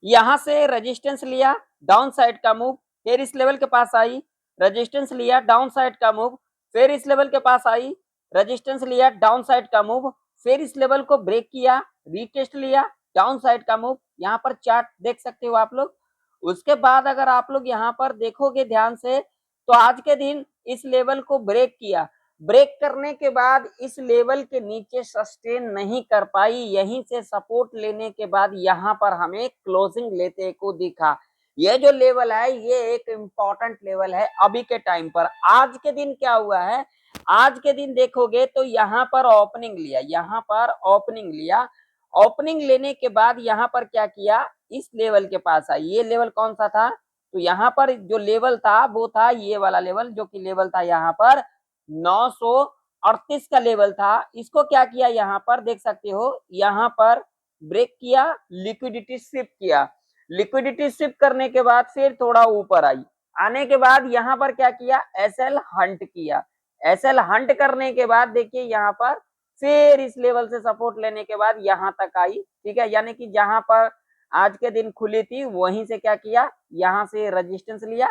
यहां से रेजिस्टेंस लिया, डाउन साइड का मूव, फिर इस लेवल के पास आई, रेजिस्टेंस लिया, डाउन साइड का मूव, फिर इस लेवल के पास आई, रेजिस्टेंस लिया, डाउन साइड का मूव, फिर इस लेवल को ब्रेक किया, रीटेस्ट लिया, डाउन साइड का मूव। यहाँ पर चार्ट देख सकते हो आप लोग। उसके बाद अगर आप लोग यहाँ पर देखोगे ध्यान से, तो आज के दिन इस लेवल को ब्रेक किया, ब्रेक करने के बाद इस लेवल के नीचे सस्टेन नहीं कर पाई, यहीं से सपोर्ट लेने के बाद यहाँ पर हमें क्लोजिंग लेते को दिखा। ये जो लेवल है ये एक इंपॉर्टेंट लेवल है अभी के टाइम पर। आज के दिन क्या हुआ है, आज के दिन देखोगे तो यहाँ पर ओपनिंग लिया, यहाँ पर ओपनिंग लिया, ओपनिंग लेने के बाद यहाँ पर क्या किया, इस लेवल के पास आई। ये लेवल कौन सा था, तो यहाँ पर जो लेवल था वो था ये वाला लेवल, जो कि लेवल था यहाँ पर 938 का लेवल था। इसको क्या किया, यहाँ पर देख सकते हो, यहाँ पर ब्रेक किया, लिक्विडिटी शिफ्ट किया, लिक्विडिटी शिफ्ट करने के बाद फिर थोड़ा ऊपर आई, आने के बाद यहाँ पर क्या किया, एसएल हंट किया, एसएल हंट करने के बाद देखिए यहाँ पर फिर इस लेवल से सपोर्ट लेने के बाद यहाँ तक आई। ठीक है, यानी कि जहां पर आज के दिन खुली थी वहीं से क्या किया, यहाँ से रेजिस्टेंस लिया,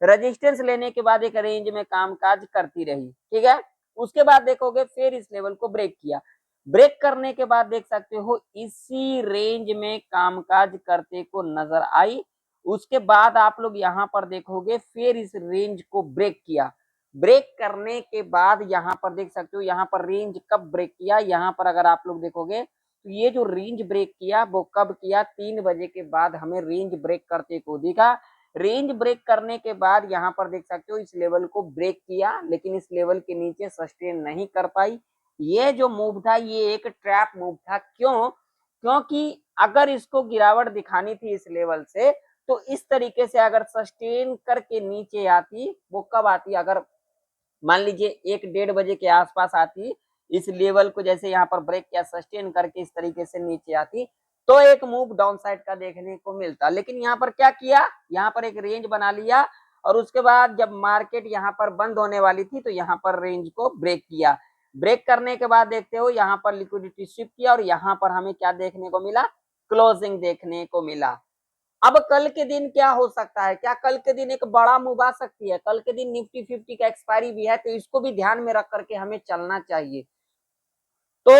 रेजिस्टेंस लेने के बाद एक रेंज में कामकाज करती रही। ठीक है, उसके बाद देखोगे फिर इस लेवल को ब्रेक किया, ब्रेक करने के बाद देख सकते हो इसी रेंज में कामकाज करते को नजर आई। उसके बाद आप लोग यहाँ पर देखोगे फिर इस रेंज को ब्रेक किया, ब्रेक करने के बाद यहाँ पर देख सकते हो, यहाँ पर रेंज कब ब्रेक किया, यहाँ पर अगर आप लोग देखोगे तो ये जो रेंज ब्रेक किया वो कब किया, 3 बजे के बाद हमें रेंज ब्रेक करते को दिखा। रेंज ब्रेक करने के बाद यहाँ पर देख सकते हो इस लेवल को ब्रेक किया, लेकिन इस लेवल के नीचे सस्टेन नहीं कर पाई। ये जो मूव था ये एक ट्रैप मूव था। क्यों, क्योंकि अगर इसको गिरावट दिखानी थी इस लेवल से, तो इस तरीके से अगर सस्टेन करके नीचे आती, वो कब आती, अगर मान लीजिए 1-1:30 बजे के आसपास आती, इस लेवल को जैसे यहाँ पर ब्रेक किया, सस्टेन करके इस तरीके से नीचे आती, तो एक मूव डाउन साइड का देखने को मिलता। लेकिन यहाँ पर क्या किया, यहाँ पर एक रेंज बना लिया, और उसके बाद जब मार्केट यहाँ पर बंद होने वाली थी तो यहाँ पर रेंज को ब्रेक किया, ब्रेक करने के बाद देखते हो यहाँ पर लिक्विडिटी शिफ्ट किया, और यहाँ पर हमें क्या देखने को मिला, क्लोजिंग देखने को मिला। अब कल के दिन क्या हो सकता है, क्या कल के दिन एक बड़ा मूव आ सकती है, कल के दिन निफ्टी 50 का एक्सपायरी भी है, तो इसको भी ध्यान में रख करके हमें चलना चाहिए। तो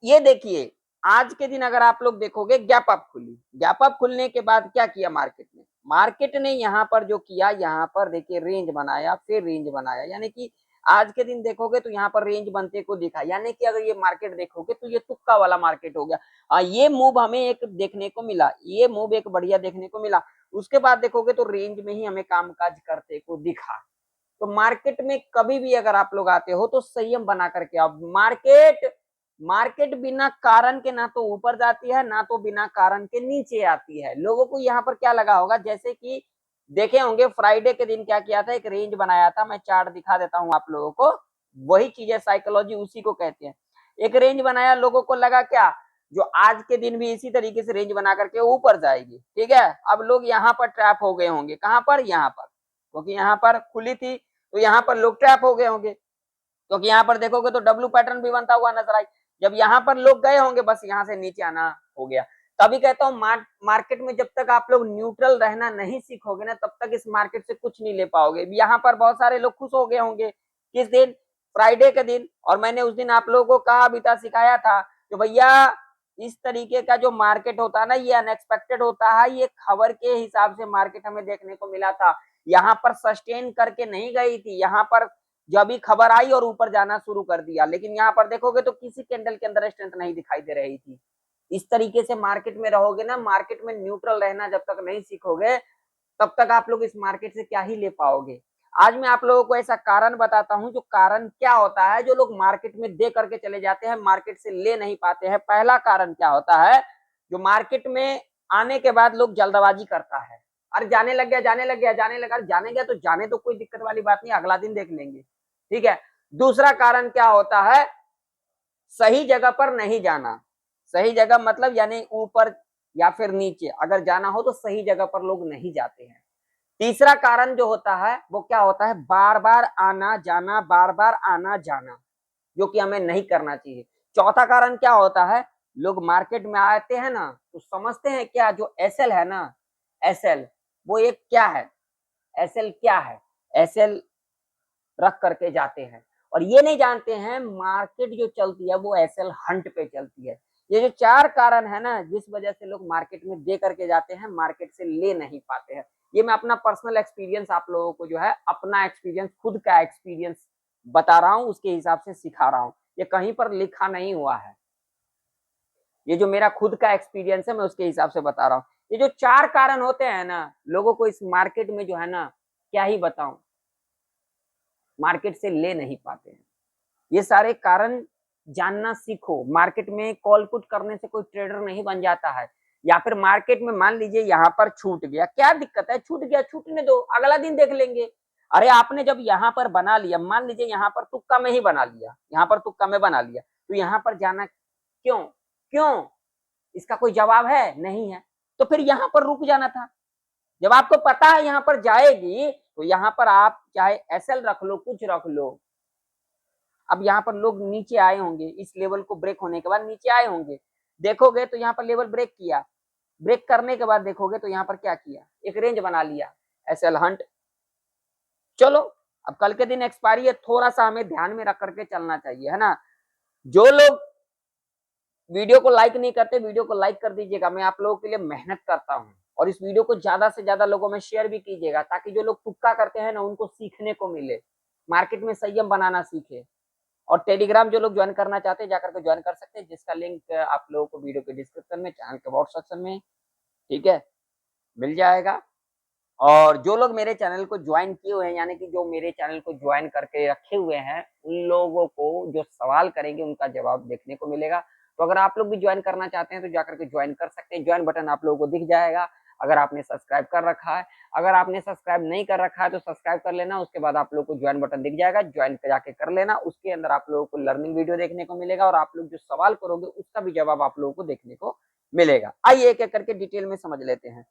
ये देखिए आज के दिन अगर आप लोग देखोगे गैप अप खुली, गैप अप खुलने के बाद क्या किया मार्केट ने, मार्केट ने यहाँ पर जो किया, यहाँ पर देखिए रेंज बनाया, फिर रेंज बनाया, यानी कि आज के दिन देखोगे तो यहाँ पर रेंज बनते को दिखा, यानी कि अगर ये मार्केट देखोगे तो ये तुक्का वाला मार्केट हो गया। ये मूव हमें एक देखने को मिला, ये मूव एक बढ़िया देखने को मिला। उसके बाद देखोगे तो रेंज में ही हमें कामकाज करते को दिखा। तो मार्केट में कभी भी अगर आप लोग आते हो तो संयम बना करके आओ। मार्केट मार्केट बिना कारण के ना तो ऊपर जाती है, ना तो बिना कारण के नीचे आती है। लोगों को यहाँ पर क्या लगा होगा, जैसे कि देखे होंगे फ्राइडे के दिन क्या किया था, एक रेंज बनाया था, मैं चार्ट दिखा देता हूँ आप लोगों को, वही चीज है, साइकोलॉजी उसी को कहते हैं। एक रेंज बनाया, लोगों को लगा क्या, जो आज के दिन भी इसी तरीके से रेंज बना करके ऊपर जाएगी। ठीक है, अब लोग यहाँ पर ट्रैप हो गए होंगे, कहाँ पर, यहाँ पर, क्योंकि यहाँ पर खुली थी तो यहाँ पर लोग ट्रैप हो गए होंगे, क्योंकि यहाँ पर देखोगे तो डब्ल्यू पैटर्न भी बनता हुआ नजर आई। जब यहाँ पर लोग गए होंगे, बस यहाँ से नीचे आना हो गया। तभी कहता हूँ मार्केट में जब तक आप लोग न्यूट्रल रहना नहीं सीखोगे ना, तब तक इस मार्केट से कुछ नहीं ले पाओगे। यहाँ पर बहुत सारे लोग खुश हो गए होंगे, किस दिन, फ्राइडे के दिन, और मैंने उस दिन आप लोगों को कहा भी था, सिखाया था कि भैया इस तरीके का जो मार्केट होता है ना, ये अनएक्सपेक्टेड होता है, ये खबर के हिसाब से मार्केट हमें देखने को मिला था। यहाँ पर सस्टेन करके नहीं गई थी, यहाँ पर जब भी खबर आई और ऊपर जाना शुरू कर दिया, लेकिन यहाँ पर देखोगे तो किसी कैंडल के अंदर स्ट्रेंथ नहीं दिखाई दे रही थी। इस तरीके से मार्केट में रहोगे ना, मार्केट में न्यूट्रल रहना जब तक नहीं सीखोगे, तब तक आप लोग इस मार्केट से क्या ही ले पाओगे। आज मैं आप लोगों को ऐसा कारण बताता हूं, जो कारण क्या होता है, जो लोग मार्केट में दे करके चले जाते हैं, मार्केट से ले नहीं पाते हैं। पहला कारण क्या होता है, जो मार्केट में आने के बाद लोग जल्दबाजी करता है, अरे जाने लग गया, जाने लग गया, जाने लगा, जाने गया तो जाने, तो कोई दिक्कत वाली बात नहीं, अगला दिन देख लेंगे। ठीक है, दूसरा कारण क्या होता है, सही जगह पर नहीं जाना। सही जगह मतलब यानी ऊपर या फिर नीचे अगर जाना हो तो सही जगह पर लोग नहीं जाते हैं। तीसरा कारण जो होता है वो क्या होता है, बार बार आना जाना, बार बार आना जाना, जो कि हमें नहीं करना चाहिए। चौथा कारण क्या होता है, लोग मार्केट में आते हैं ना तो समझते हैं क्या, जो एसएल है ना, एसएल वो एक क्या है, एसएल क्या है, एसएल रख करके जाते हैं और ये नहीं जानते हैं मार्केट जो चलती है वो एसएल हंट पे चलती है। ये जो 4 कारण है ना जिस वजह से लोग मार्केट में दे करके जाते हैं, मार्केट से ले नहीं पाते हैं। ये मैं अपना पर्सनल एक्सपीरियंस आप लोगों को जो है, अपना एक्सपीरियंस, खुद का एक्सपीरियंस बता रहा हूँ, उसके हिसाब से सिखा रहा हूँ। ये कहीं पर लिखा नहीं हुआ है, ये जो मेरा खुद का एक्सपीरियंस है मैं उसके हिसाब से बता रहा हूँ। ये जो 4 कारण होते हैं ना लोगों को इस मार्केट में जो है ना, क्या ही बताऊं, मार्केट से ले नहीं पाते हैं। ये सारे कारण जानना सीखो। मार्केट में कॉल पुट करने से कोई ट्रेडर नहीं बन जाता है। या फिर मार्केट में मान लीजिए यहाँ पर छूट गया, क्या दिक्कत है, छूट गया छूटने दो, अगला दिन देख लेंगे। अरे आपने जब यहाँ पर बना लिया, मान लीजिए यहाँ पर तुक्का में ही बना लिया, यहाँ पर तुक्का में बना लिया, तो यहाँ पर जाना क्यों, क्यों, इसका कोई जवाब है नहीं है। तो फिर यहाँ पर रुक जाना था। जब आपको पता है यहाँ पर जाएगी तो यहाँ पर आप चाहे एसएल रख लो, कुछ रख लो। अब यहाँ पर लोग नीचे आए होंगे, इस लेवल को ब्रेक होने के बाद नीचे आए होंगे, देखोगे तो यहाँ पर लेवल ब्रेक किया, ब्रेक करने के बाद देखोगे तो यहाँ पर क्या किया, एक रेंज बना लिया, एसएल हंट। चलो अब कल के दिन एक्सपायरी है, थोड़ा सा हमें ध्यान में रख करके चलना चाहिए, है ना। जो लोग वीडियो को लाइक नहीं करते, वीडियो को लाइक कर दीजिएगा, मैं आप लोगों के लिए मेहनत करता हूँ। और इस वीडियो को ज्यादा से ज्यादा लोगों में शेयर भी कीजिएगा, ताकि जो लोग तुक्का करते हैं ना उनको सीखने को मिले, मार्केट में संयम बनाना सीखे। और टेलीग्राम जो लोग ज्वाइन करना चाहते हैं जाकर के ज्वाइन कर सकते हैं, जिसका लिंक आप लोगों को वीडियो के डिस्क्रिप्शन में, चैनल के व्हाट्सएप सेक्शन में, ठीक है, मिल जाएगा। और जो लोग मेरे चैनल को ज्वाइन किए हुए हैं, यानी कि जो मेरे चैनल को ज्वाइन करके रखे हुए हैं, उन लोगों को जो सवाल करेंगे उनका जवाब देखने को मिलेगा। तो अगर आप लोग भी ज्वाइन करना चाहते हैं तो जाकर के ज्वाइन कर सकते हैं, ज्वाइन बटन आप लोगों को दिख जाएगा। अगर आपने सब्सक्राइब कर रखा है, अगर आपने सब्सक्राइब नहीं कर रखा है तो सब्सक्राइब कर लेना, उसके बाद आप लोग को ज्वाइन बटन दिख जाएगा, ज्वाइन जाके कर लेना। उसके अंदर आप लोगों को लर्निंग वीडियो देखने को मिलेगा और आप लोग जो सवाल करोगे उसका भी जवाब आप लोगों को देखने को मिलेगा। आइए एक एक करके डिटेल में समझ लेते हैं।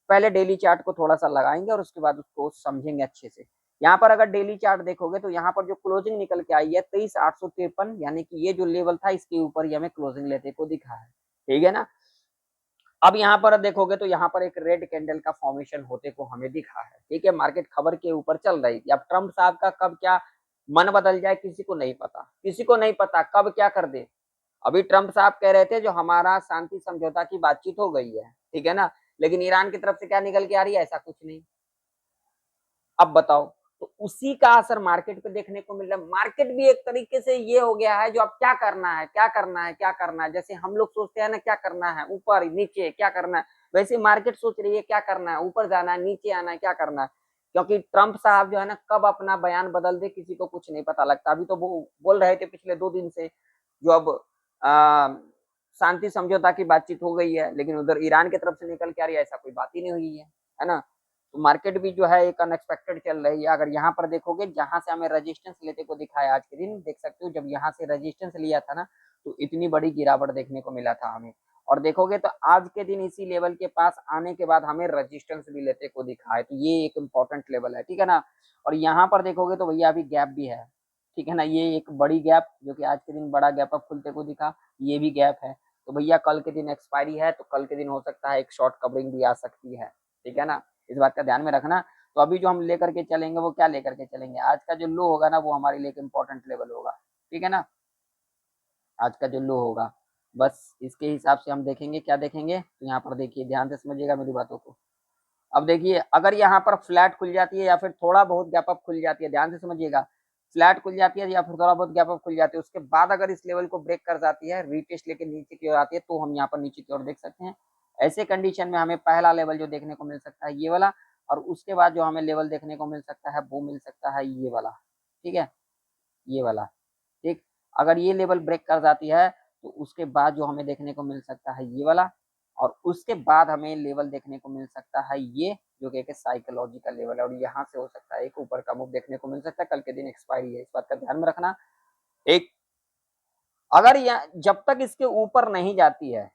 पहले डेली चार्ट को थोड़ा सा लगाएंगे और उसके बाद उसको समझेंगे अच्छे से। यहाँ पर अगर डेली चार्ट देखोगे तो यहाँ पर जो क्लोजिंग निकल के आई है 23,853, यानी कि ये जो लेवल था इसके ऊपर ही हमें क्लोजिंग लेते को दिखा है, ठीक है ना। अब यहाँ पर देखोगे तो यहाँ पर एक रेड कैंडल का फॉर्मेशन होते को हमें दिखा है, ठीक है। मार्केट खबर के ऊपर चल रही थी। अब ट्रम्प साहब का कब क्या मन बदल जाए किसी को नहीं पता, किसी को नहीं पता कब क्या कर दे। अभी ट्रम्प साहब कह रहे थे जो हमारा शांति समझौता की बातचीत हो गई है, ठीक है ना, लेकिन ईरान की तरफ से क्या निकल के आ रही है, ऐसा कुछ नहीं। अब बताओ, तो उसी का असर मार्केट पे देखने को मिल रहा है। मार्केट भी एक तरीके से ये हो गया है जो अब क्या करना है, क्या करना है, क्या करना है। जैसे हम लोग सोचते हैं ना क्या करना है, ऊपर नीचे क्या करना है, वैसे मार्केट सोच रही है क्या करना है, ऊपर जाना है, नीचे आना है, क्या करना है। क्योंकि ट्रम्प साहब जो है ना कब अपना बयान बदल दे किसी को कुछ नहीं पता लगता। अभी तो वो बोल रहे थे पिछले 2 दिन से जो अब शांति समझौता की बातचीत हो गई है, लेकिन उधर ईरान की तरफ से निकल के आ रही है, ऐसा कोई बात ही नहीं हुई है ना। तो मार्केट भी जो है एक अनएक्सपेक्टेड चल रही है। अगर यहाँ पर देखोगे जहां से हमें रेजिस्टेंस लेते को दिखाया आज के दिन, देख सकते हो जब यहाँ से रेजिस्टेंस लिया था ना तो इतनी बड़ी गिरावट देखने को मिला था हमें। और देखोगे तो आज के दिन इसी लेवल के पास आने के बाद हमें रेजिस्टेंस भी लेते को दिखा है, तो ये एक इम्पोर्टेंट लेवल है, ठीक है ना। और यहाँ पर देखोगे तो भैया अभी गैप भी है, ठीक है ना, ये एक बड़ी गैप जो कि आज के दिन बड़ा गैप अप खुलते को दिखा, ये भी गैप है। तो भैया कल के दिन एक्सपायरी है, तो कल के दिन हो सकता है एक शॉर्ट कवरिंग भी आ सकती है, ठीक है ना, इस बात का ध्यान में रखना। तो अभी जो हम लेकर के चलेंगे वो क्या लेकर के चलेंगे, आज का जो लो होगा ना वो हमारे लिए एक इम्पोर्टेंट लेवल होगा, ठीक है ना। आज का जो लो होगा बस इसके हिसाब से हम देखेंगे, क्या देखेंगे, तो यहाँ पर देखिए ध्यान से समझिएगा मेरी बातों को। अब देखिए अगर यहाँ पर फ्लैट खुल जाती है या फिर थोड़ा बहुत गैप अप खुल जाती है, ध्यान से समझिएगा, फ्लैट खुल जाती है या फिर थोड़ा बहुत गैप अप खुल जाती है, उसके बाद अगर इस लेवल को ब्रेक कर जाती है, रीटेस्ट लेके नीचे की ओर आती है, तो हम यहाँ पर नीचे की ओर देख सकते हैं। ऐसे कंडीशन में हमें पहला लेवल जो देखने को मिल सकता है ये वाला, और उसके बाद जो हमें लेवल देखने को मिल सकता है वो मिल सकता है ये वाला, ठीक है, ये वाला, ठीक। अगर ये लेवल ब्रेक कर जाती है तो उसके बाद जो हमें देखने को मिल सकता है ये वाला, और उसके बाद हमें लेवल देखने को मिल सकता है ये जो कि एक साइकोलॉजिकल लेवल है, और यहाँ से हो सकता है एक ऊपर का मूव देखने को मिल सकता है। कल के दिन एक्सपायरी है, इस बात का ध्यान में रखना। एक अगर यहाँ जब तक इसके ऊपर नहीं जाती है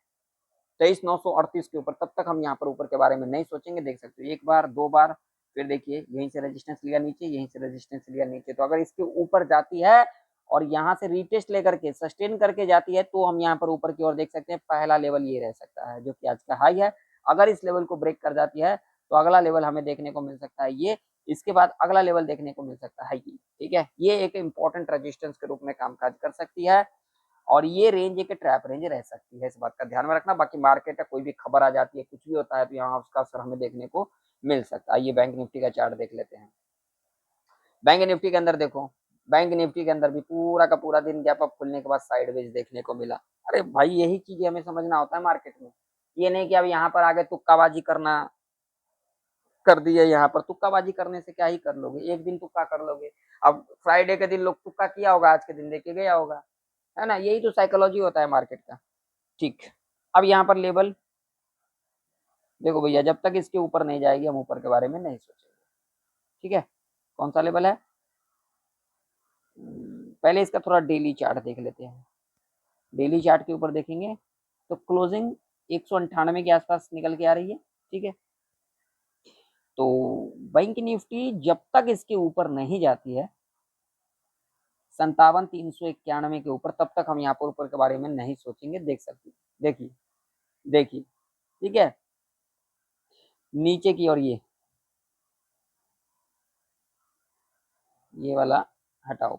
23,938 के ऊपर, तब तक हम यहाँ पर ऊपर के बारे में नहीं सोचेंगे। देख सकते हो एक बार, दो बार, फिर देखिए यहीं से रेजिस्टेंस लिया नीचे, यहीं से रेजिस्टेंस लिया नीचे, तो अगर इसके ऊपर जाती है और यहाँ से रीटेस्ट लेकर के सस्टेन करके जाती है तो हम यहाँ पर ऊपर की ओर देख सकते हैं पहला लेवल ये रह सकता है जो कि आज का हाई है। अगर इस लेवल को ब्रेक कर जाती है तो अगला लेवल हमें देखने को मिल सकता है ये, इसके बाद अगला लेवल देखने को मिल सकता है ये। ठीक है, ये एक इंपॉर्टेंट रेजिस्टेंस के रूप में कामकाज कर सकती है और ये रेंज एक ट्रैप रेंज रह सकती है, इस बात का ध्यान में रखना। बाकी मार्केट है, कोई भी खबर आ जाती है, कुछ भी होता है तो यहाँ उसका असर हमें देखने को मिल सकता है। ये बैंक निफ्टी का चार्ट देख लेते हैं। बैंक निफ्टी के अंदर देखो, बैंक निफ्टी के अंदर भी पूरा का पूरा दिन गैप अप खुलने के बाद साइडवेज देखने को मिला। अरे भाई यही चीजें हमें समझना होता है मार्केट में, ये नहीं कि अब यहाँ पर आगे तुक्काबाजी करना कर दिए। यहाँ पर तुक्काबाजी करने से क्या ही कर लोगे, एक दिन तुक्का कर लोगे। अब फ्राइडे के दिन लोग तुक्का किया होगा, आज के दिन देखे गया होगा, है ना, यही तो साइकोलॉजी होता है मार्केट का। ठीक, अब यहाँ पर लेवल देखो भैया, जब तक इसके ऊपर नहीं जाएगी हम ऊपर के बारे में नहीं सोचेंगे। ठीक है, कौन सा लेवल है, पहले इसका थोड़ा डेली चार्ट देख लेते हैं। डेली चार्ट के ऊपर देखेंगे तो क्लोजिंग 198 के आसपास निकल के आ रही है। ठीक है, तो बैंक निफ्टी जब तक इसके ऊपर नहीं जाती है 57,391 के ऊपर, तब तक हम यहाँ पर ऊपर के बारे में नहीं सोचेंगे। देख सकते, देखिए देखिए, ठीक है, नीचे की ओर ये वाला हटाओ,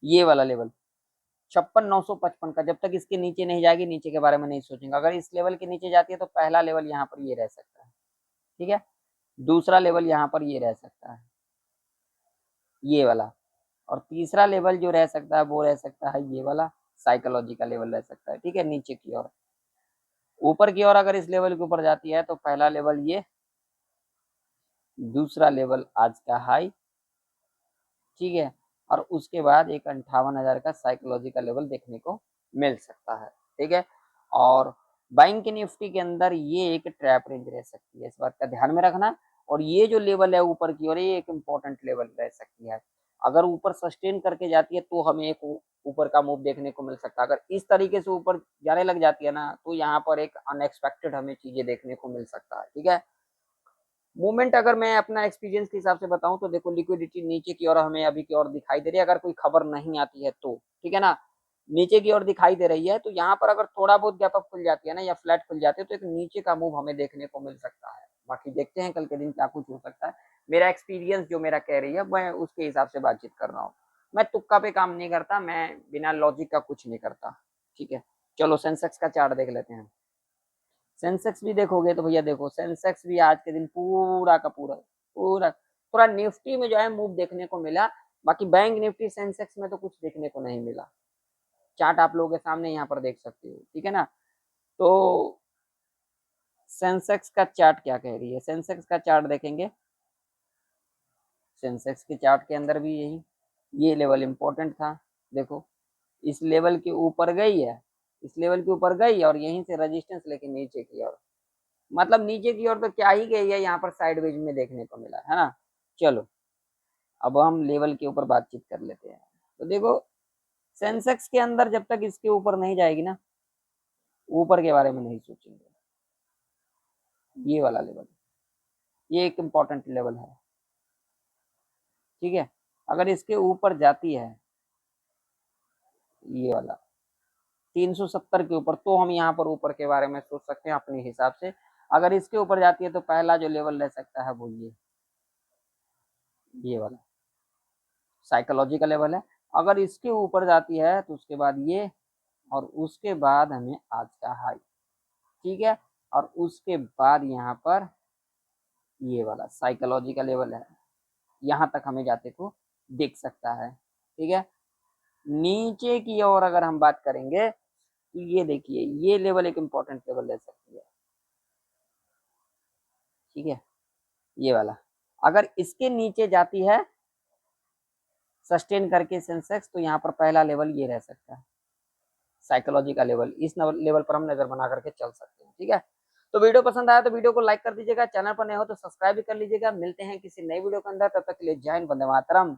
ये वाला लेवल 56,955 का, जब तक इसके नीचे नहीं जाएगी नीचे के बारे में नहीं सोचेंगे। अगर इस लेवल के नीचे जाती है तो पहला लेवल यहाँ पर ये रह सकता है। ठीक है, दूसरा लेवल यहाँ पर ये रह सकता है, ये वाला, और तीसरा लेवल जो रह सकता है वो रह सकता है ये वाला, साइकोलॉजी का लेवल रह सकता है। ठीक है, नीचे की ओर, ऊपर की ओर अगर इस लेवल के ऊपर जाती है तो पहला लेवल ये, दूसरा लेवल आज का हाई। ठीक है, और उसके बाद एक 58,000 का साइकोलॉजिकल लेवल देखने को मिल सकता है। ठीक है, और बैंक निफ्टी के अंदर ये एक ट्रैप रेंज रह सकती है, इस बात का ध्यान में रखना। और ये जो लेवल है ऊपर की ओर, ये एक इम्पोर्टेंट लेवल रह सकती है। अगर ऊपर सस्टेन करके जाती है तो हमें एक ऊपर का मूव देखने को मिल सकता है। अगर इस तरीके से ऊपर जाने लग जाती है ना तो यहाँ पर एक अनएक्सपेक्टेड हमें चीजें देखने को मिल सकता है। ठीक है, मूवमेंट अगर मैं अपना एक्सपीरियंस के हिसाब से बताऊं तो देखो, लिक्विडिटी नीचे की ओर हमें अभी की ओर दिखाई दे रही है, अगर कोई खबर नहीं आती है तो। ठीक है ना, नीचे की ओर दिखाई दे रही है, तो यहाँ पर अगर थोड़ा बहुत गैप अप खुल जाती है ना या फ्लैट खुल जाती है तो एक नीचे का मूव हमें देखने को मिल सकता है। बाकी देखते हैं कल के दिन क्या कुछ हो सकता है। मेरा एक्सपीरियंस जो मेरा कह रही है मैं उसके हिसाब से बातचीत कर रहा हूँ। मैं तुक्का पे काम नहीं करता, मैं बिना लॉजिक का कुछ नहीं करता। ठीक है, चलो सेंसेक्स का चार्ट देख लेते हैं। सेंसेक्स भी देखोगे तो भैया देखो, सेंसेक्स भी आज के दिन पूरा का पूरा पूरा थोड़ा निफ्टी में जो है मूव देखने को मिला। बाकी बैंक निफ्टी सेंसेक्स में तो कुछ देखने को नहीं मिला। चार्ट आप लोगों के सामने यहाँ पर देख सकते हो। ठीक है ना, तो सेंसेक्स का चार्ट क्या कह रही है, सेंसेक्स का चार्ट देखेंगे, सेंसेक्स के चार्ट के अंदर भी यही, ये लेवल इंपॉर्टेंट था। देखो, इस लेवल के ऊपर गई है, इस लेवल के ऊपर गई और यहीं से रेजिस्टेंस लेके नीचे की ओर, मतलब नीचे की ओर तो क्या ही गई है, यहाँ पर साइडवेज में देखने को मिला है ना। चलो अब हम लेवल के ऊपर बातचीत कर लेते हैं। तो देखो, सेंसेक्स के अंदर जब तक इसके ऊपर नहीं जाएगी ना, ऊपर के बारे में नहीं सोचेंगे। ये वाला लेवल, ये एक इम्पॉर्टेंट लेवल है। ठीक है, अगर इसके ऊपर जाती है ये वाला 370 के ऊपर, तो हम यहाँ पर ऊपर के बारे में सोच सकते हैं अपने हिसाब से। अगर इसके ऊपर जाती है तो पहला जो लेवल रह सकता है वो ये वाला साइकोलॉजी का लेवल है। अगर इसके ऊपर जाती है तो उसके बाद ये, और उसके बाद हमें आज का हाई। ठीक है, और उसके बाद यहाँ पर ये वाला साइकोलॉजी का लेवल है, यहाँ तक हमें जाते को दिख सकता है। ठीक है, नीचे की ओर अगर हम बात करेंगे तो ये देखिए, ये लेवल एक इम्पोर्टेंट लेवल रह सकती है। ठीक है, ये वाला अगर इसके नीचे जाती है सस्टेन करके सेंसेक्स, तो यहाँ पर पहला लेवल ये रह सकता है, साइकोलॉजी का लेवल। इस लेवल पर हम नजर बना करके चल सकते हैं। ठीक है, तो वीडियो पसंद आया तो वीडियो को लाइक कर दीजिएगा, चैनल पर नए हो तो सब्सक्राइब भी कर लीजिएगा। मिलते हैं किसी नई वीडियो के अंदर, तब तक के लिए जय हिंद, वंदे मातरम।